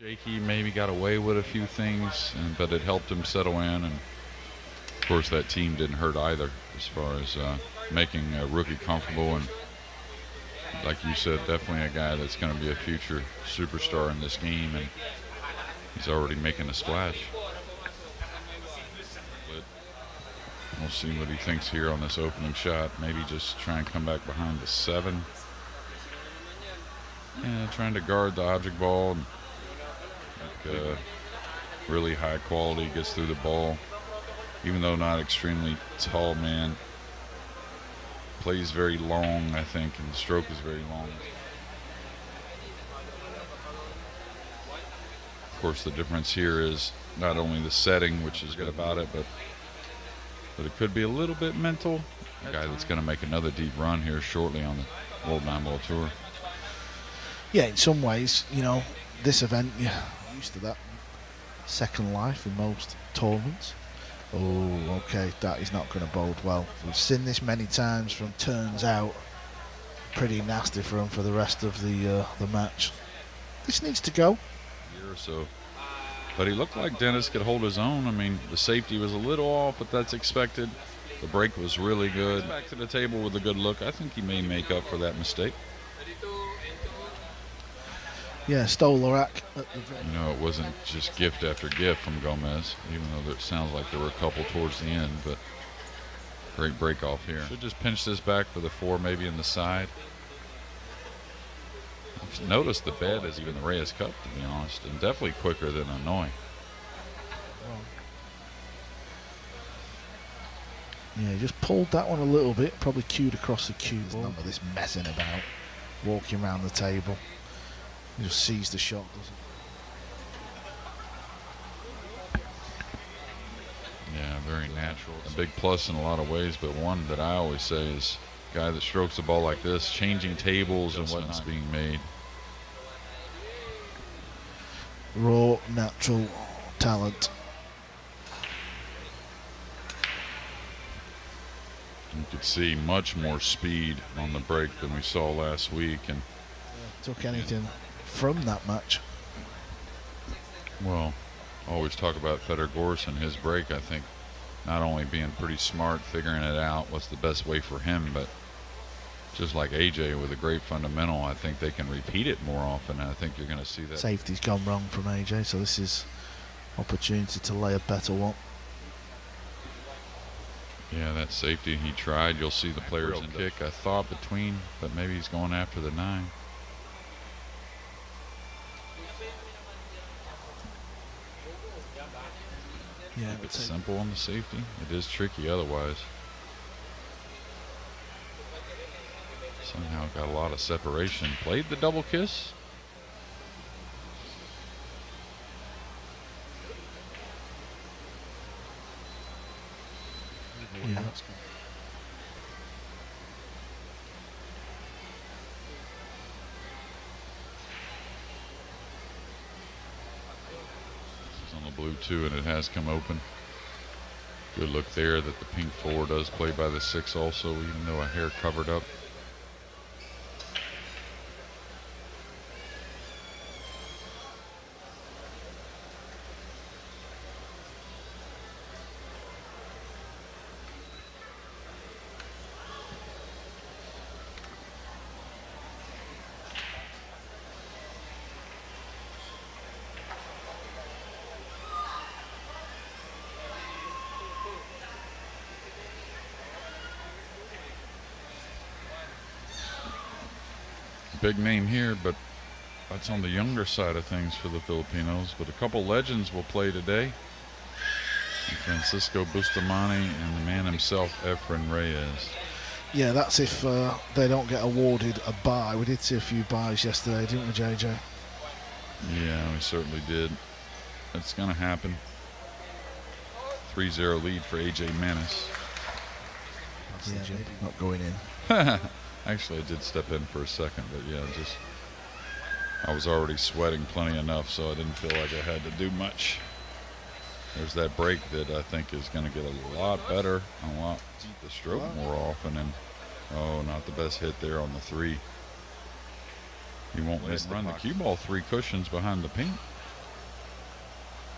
Shaky, maybe got away with a few things, but it helped him settle in. And of course, that team didn't hurt either, as far as making a rookie comfortable. And like you said, definitely a guy that's going to be a future superstar in this game, and he's already making a splash. But we'll see what he thinks here on this opening shot. Maybe just try and come back behind the 7. Yeah, trying to guard the object ball. And really high quality, gets through the ball. Even though not extremely tall man, plays very long, I think, and the stroke is very long. Of course, the difference here is not only the setting, which is good about it, but it could be a little bit mental. A guy that's going to make another deep run here shortly on the World 9-Ball Tour. Yeah, in some ways, you know, this event, you're used to that. Second life in most tournaments. Oh, okay, that is not going to bode well. We've seen this many times from turns out. Pretty nasty for him for the rest of the match. This needs to go. Year or so. But he looked like Dennis could hold his own. I mean, the safety was a little off, but that's expected. The break was really good. Back to the table with a good look. I think he may make up for that mistake. Yeah, stole the rack. You know, it wasn't just gift after gift from Gomez, even though it sounds like there were a couple towards the end, but great break off here. Should just pinch this back for the 4, maybe in the side. Notice the bed is even the Reyes Cup, to be honest, and definitely quicker than Hanoi. Yeah, he just pulled that one a little bit, probably cued across the cue ball. None of this messing about, walking around the table. He just sees the shot, doesn't he? Yeah, very natural. A big plus in a lot of ways, but one that I always say is a guy that strokes the ball like this, changing tables and whatnot's being made. Raw, natural talent. You could see much more speed on the break than we saw last week, and took anything from that match. Well, always talk about Fedor Gorson, his break. I think not only being pretty smart, figuring it out what's the best way for him, but just like AJ with a great fundamental, I think they can repeat it more often. And I think you're going to see that. Safety's gone wrong from AJ, so this is opportunity to lay a better one. Yeah, that safety he tried. You'll see the players in kick, I thought, between, but maybe he's going after the 9. Yeah, it's simple on the safety. It is tricky otherwise. Somehow got a lot of separation. Played the double kiss. Yeah. On the blue too, and it has come open. Good look there that the pink 4 does play by the 6 also, even though a hair covered up. Big name here, but that's on the younger side of things for the Filipinos. But a couple legends will play today. Francisco Bustamante and the man himself, Efren Reyes. Yeah, that's if they don't get awarded a bye. We did see a few byes yesterday, didn't we, JJ? Yeah, we certainly did. It's going to happen. 3-0 lead for AJ Menace. Yeah, maybe not going in. Actually, I did step in for a second, but yeah, I was already sweating plenty enough, so I didn't feel like I had to do much. There's that break that I think is going to get a lot better, a lot the stroke more often, and oh, not the best hit there on the 3. He won't miss run the cue ball 3 cushions behind the pink.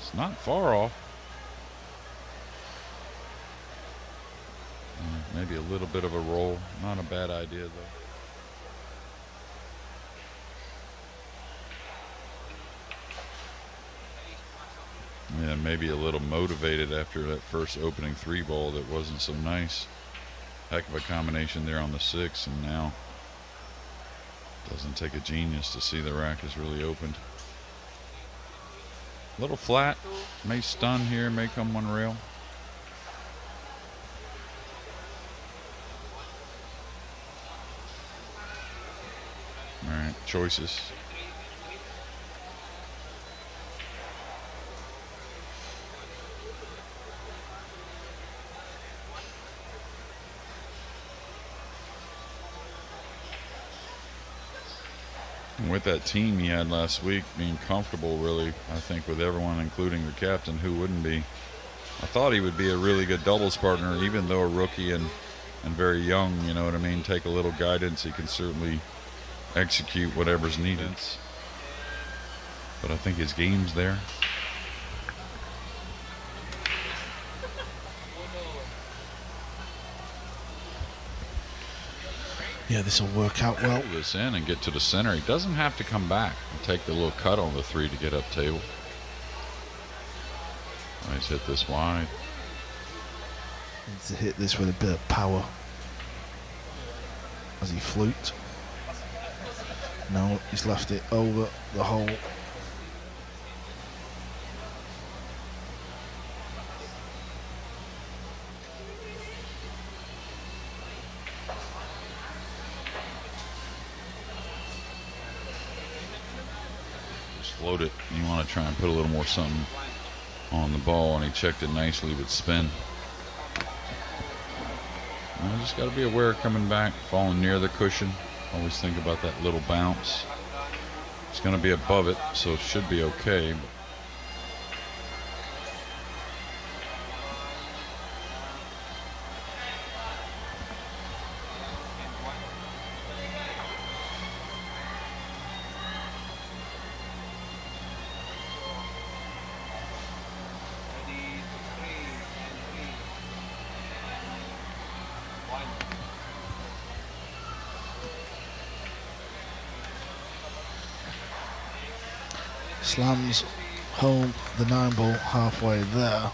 It's not far off. Maybe a little bit of a roll. Not a bad idea, though. Yeah, maybe a little motivated after that first opening 3-ball that wasn't so nice. Heck of a combination there on the 6, and now doesn't take a genius to see the rack is really opened. A little flat, may stun here, may come one rail. All right, choices. And with that team he had last week, being comfortable really, I think, with everyone, including the captain, who wouldn't be. I thought he would be a really good doubles partner, even though a rookie and very young, you know what I mean? Take a little guidance. He can certainly execute whatever's needed. But I think his game's there. Yeah, this will work out well. Pull this in and get to the center. He doesn't have to come back and take the little cut on the 3 to get up table. Nice hit this wide. Needs to hit this with a bit of power as he fluked. No, he's left it over the hole. Float it. You want to try and put a little more something on the ball, and he checked it nicely with spin. You just got to be aware of coming back, falling near the cushion. Always think about that little bounce. It's going to be above it, so it should be okay. But Slams home the 9-ball halfway there.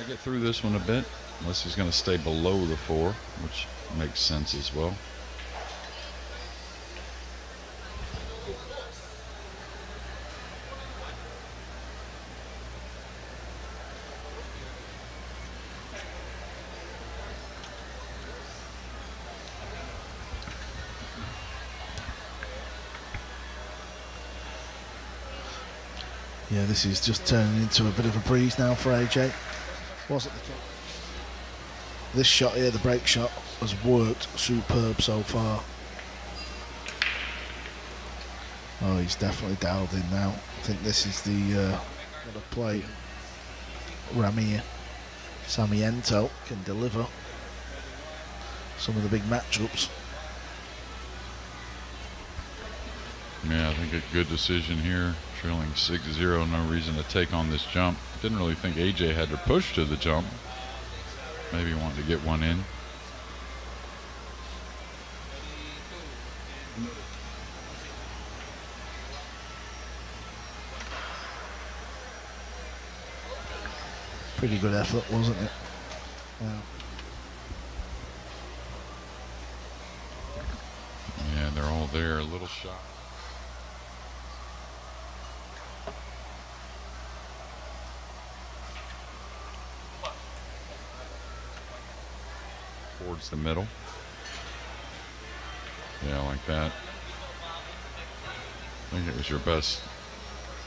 gotta get through this one a bit, unless he's going to stay below the 4, which makes sense as well. Yeah, this is just turning into a bit of a breeze now for AJ. Wasn't the case. This shot here, the break shot, has worked superb so far. Oh, he's definitely dialed in now. I think this is the play. Ramir Samiento can deliver some of the big matchups. Yeah, I think a good decision here. Trailing 6-0, no reason to take on this jump. Didn't really think AJ had to push to the jump. Maybe wanted to get one in. Pretty good effort, wasn't it? Yeah, they're all there. A little shot. Towards the middle. Yeah, like that. I think it was your best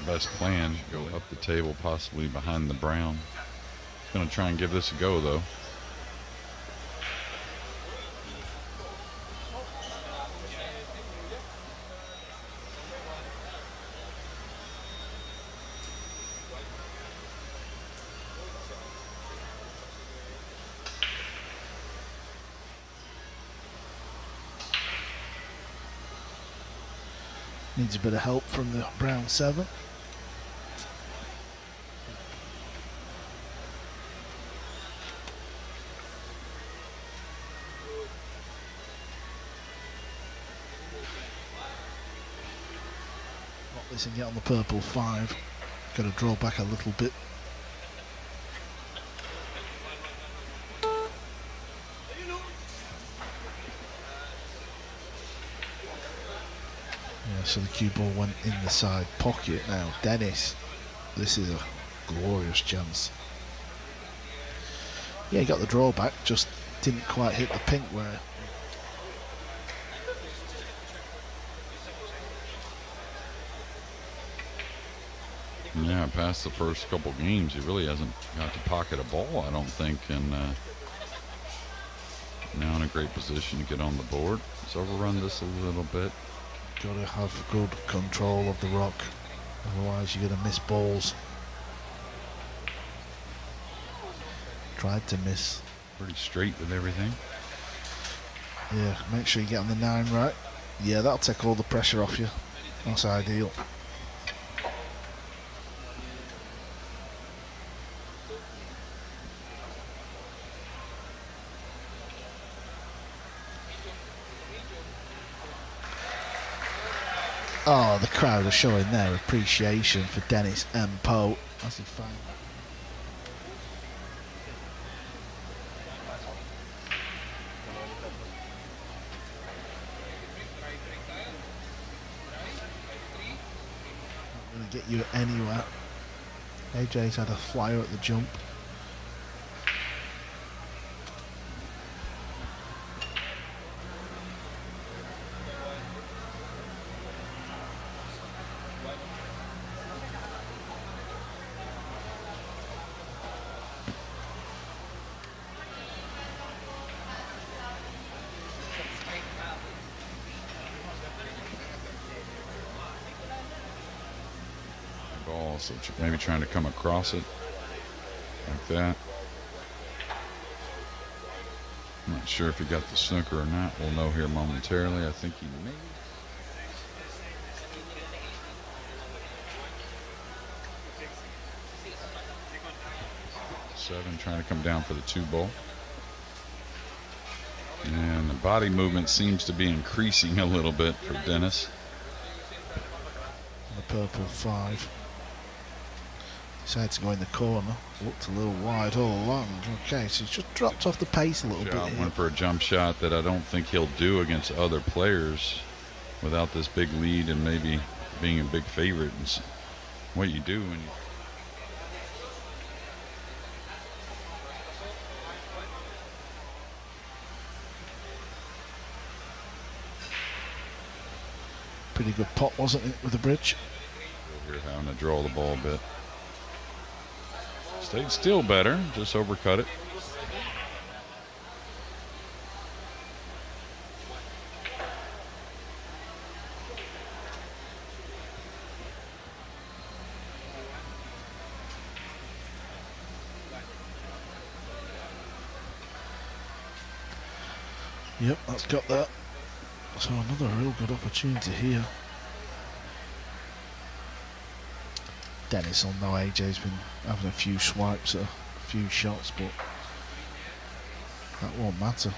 plan. Go up the table, possibly behind the brown. He's going to try and give this a go, though. Needs a bit of help from the brown 7. Not this and get on the purple 5. Got to draw back a little bit. So the cue ball went in the side pocket. Now Dennis, this is a glorious chance. Yeah, he got the drawback, just didn't quite hit the pink where. Yeah, past the first couple games, he really hasn't got to pocket a ball, I don't think, and now in a great position to get on the board. Let's overrun this a little bit. Got to have good control of the rock, otherwise you're going to miss balls. Tried to miss. Pretty straight with everything. Yeah, make sure you get on the 9 right. Yeah, that'll take all the pressure off you. That's ideal. Oh, the crowd are showing their appreciation for Dennis and Poe as he finds. Not going to get you anywhere. AJ's had a flyer at the jump. So maybe trying to come across it like that. I'm not sure if he got the snooker or not. We'll know here momentarily. I think he may. 7 trying to come down for the 2 ball. And the body movement seems to be increasing a little bit for Dennis. The purple 5. Decided to go in the corner. Looked a little wide all along. Okay, so he's just dropped off the pace a little bit here. Went for a jump shot that I don't think he'll do against other players without this big lead and maybe being a big favorite. And what you do when you. Pretty good pot, wasn't it, with the bridge? Here having to draw the ball a bit. Stayed still better, just overcut it. Yep, that's got that. So another real good opportunity here. Dennis will know AJ's been having a few swipes at a few shots, but that won't matter.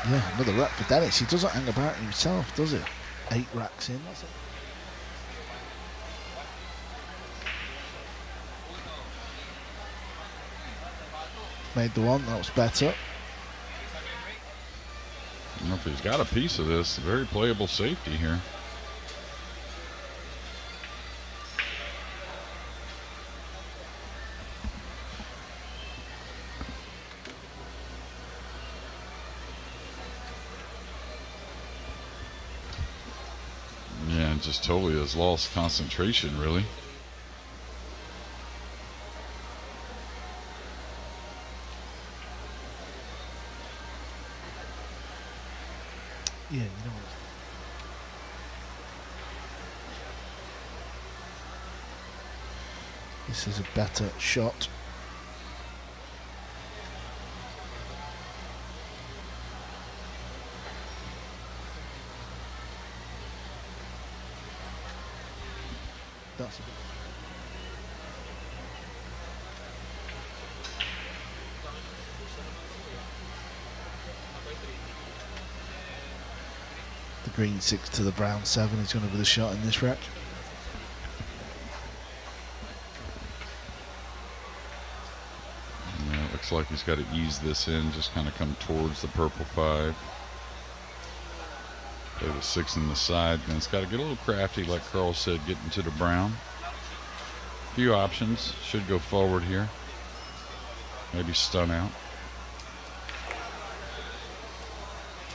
Yeah, another rack for Dennis. He doesn't hang about himself, does he? 8 racks in, that's it. Made the 1, that was better. I don't know if he's got a piece of this. Very playable safety here. just totally has lost concentration, really. Yeah, you know what? This is a better shot. That's a bit. The green 6 to the brown 7 is going to be the shot in this rack. Yeah, it looks like he's got to ease this in, just kind of come towards the purple 5. Play the 6 in the side, and it's got to get a little crafty, like Carl said, getting to the brown. Few options. Should go forward here. Maybe stun out.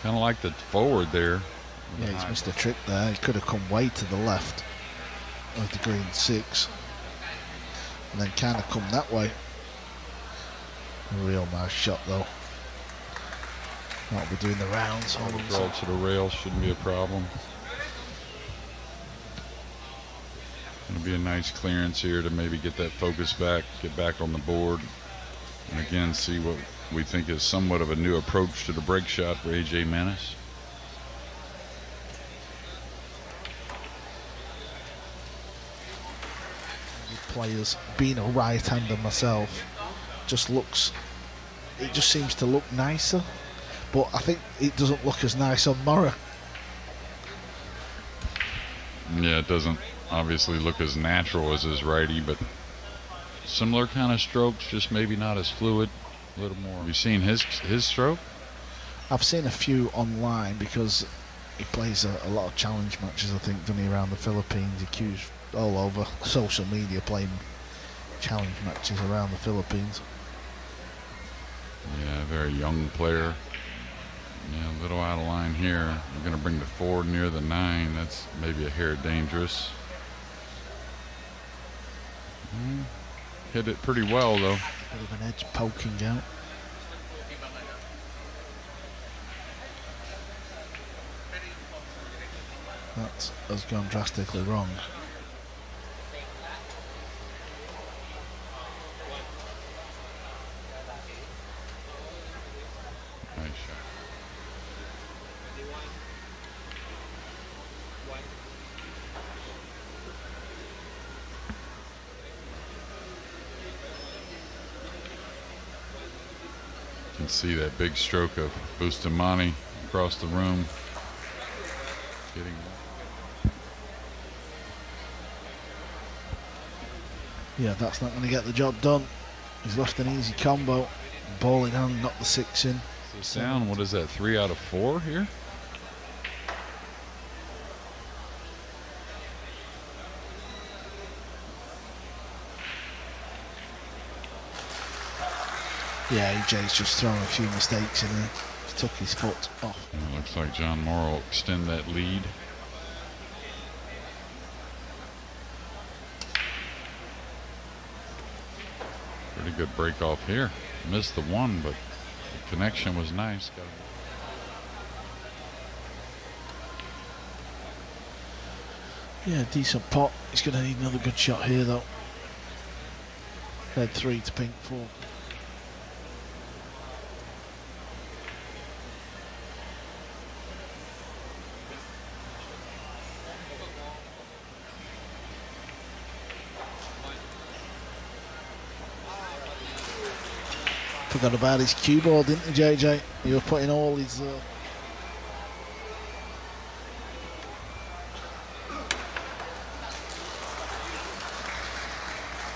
Kind of like the forward there. Yeah, he's missed a trick there. He could have come way to the left of the green 6 and then kind of come that way. A real nice shot though. That'll be doing the rounds. Draw to the rail shouldn't be a problem. Going to be a nice clearance here to maybe get that focus back, get back on the board, and again see what we think is somewhat of a new approach to the break shot for AJ Menace. Players, being a right-hander myself, it just seems to look nicer, but I think it doesn't look as nice on Morra. Yeah, it doesn't obviously look as natural as his righty, but similar kind of strokes, just maybe not as fluid, a little more. Have you seen his stroke? I've seen a few online because he plays a lot of challenge matches, I think, doesn't he, around the Philippines. He accused all over social media playing challenge matches around the Philippines. Yeah, very young player. Yeah, a little out of line here. We're going to bring the 4 near the 9. That's maybe a hair dangerous. Hit it pretty well, though. Bit of an edge poking out. That has gone drastically wrong. Nice shot. You can see that big stroke of Bustamante across the room. Getting Yeah, that's not going to get the job done. He's left an easy combo. Ball in hand, knocked the 6 in. down. What is that? 3 out of 4 here? Yeah, AJ's just thrown a few mistakes in there. Took his foot off. And it looks like John Moore will extend that lead. Pretty good break off here. Missed the 1, but the connection was nice. Yeah, decent pot. He's going to need another good shot here, though. Red 3 to pink 4. Forgot about his cue ball, didn't he, JJ? He was putting all his...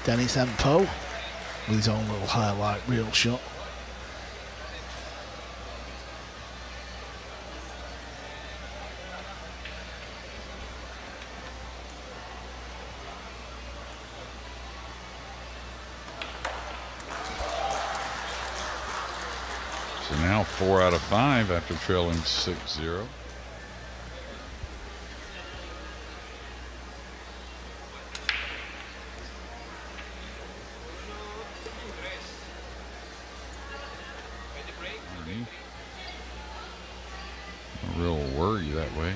Dennis M. Poe with his own little highlight reel shot. So now 4 out of 5 after trailing 6-0. underneath. A real worry that way.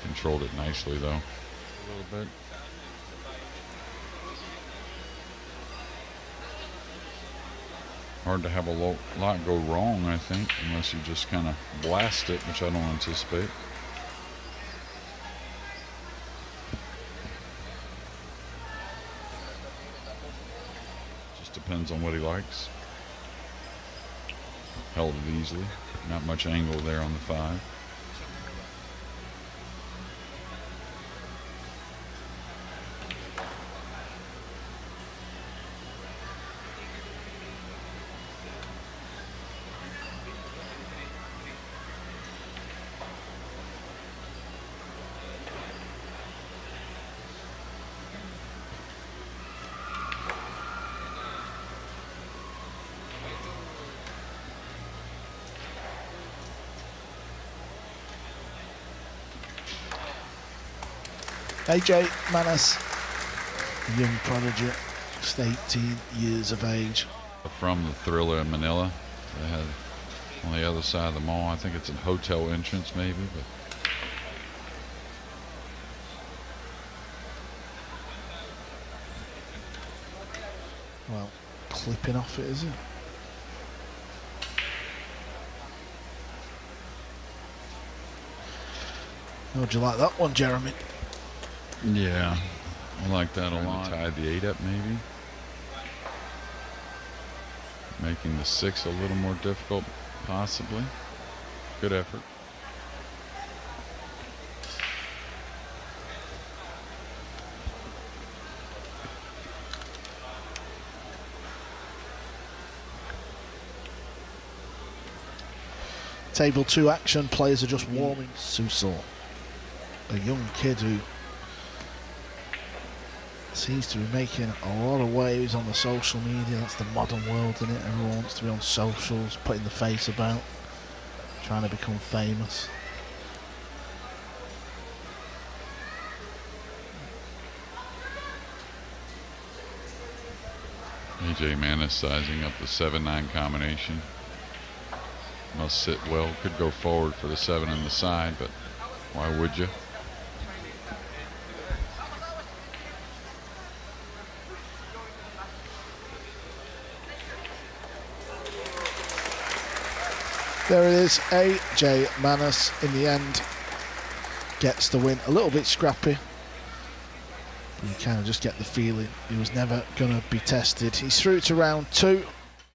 Controlled it nicely though. A little bit. Hard to have a lot go wrong, I think, unless you just kind of blast it, which I don't anticipate. Just depends on what he likes. Held it easily. Not much angle there on the 5. AJ Manas, a young prodigy, just 18 years of age. From the Thriller in Manila. They had on the other side of the mall. I think it's a hotel entrance maybe, but well, clipping off it, is it? How would you like that one, Jeremy? yeah, I like that a lot. Tied the 8 up maybe. Making the 6 a little more difficult, possibly. Good effort. Table 2 action, players are just warming. Susel, a young kid who seems to be making a lot of waves on the social media. That's the modern world, isn't it? Everyone wants to be on socials, putting the face about, trying to become famous. AJ Manis sizing up the 7-9 combination. Must sit well. Could go forward for the 7 on the side, but why would you? There it is, AJ Manis in the end gets the win. A little bit scrappy. You kind of just get the feeling he was never going to be tested. He's through to round 2.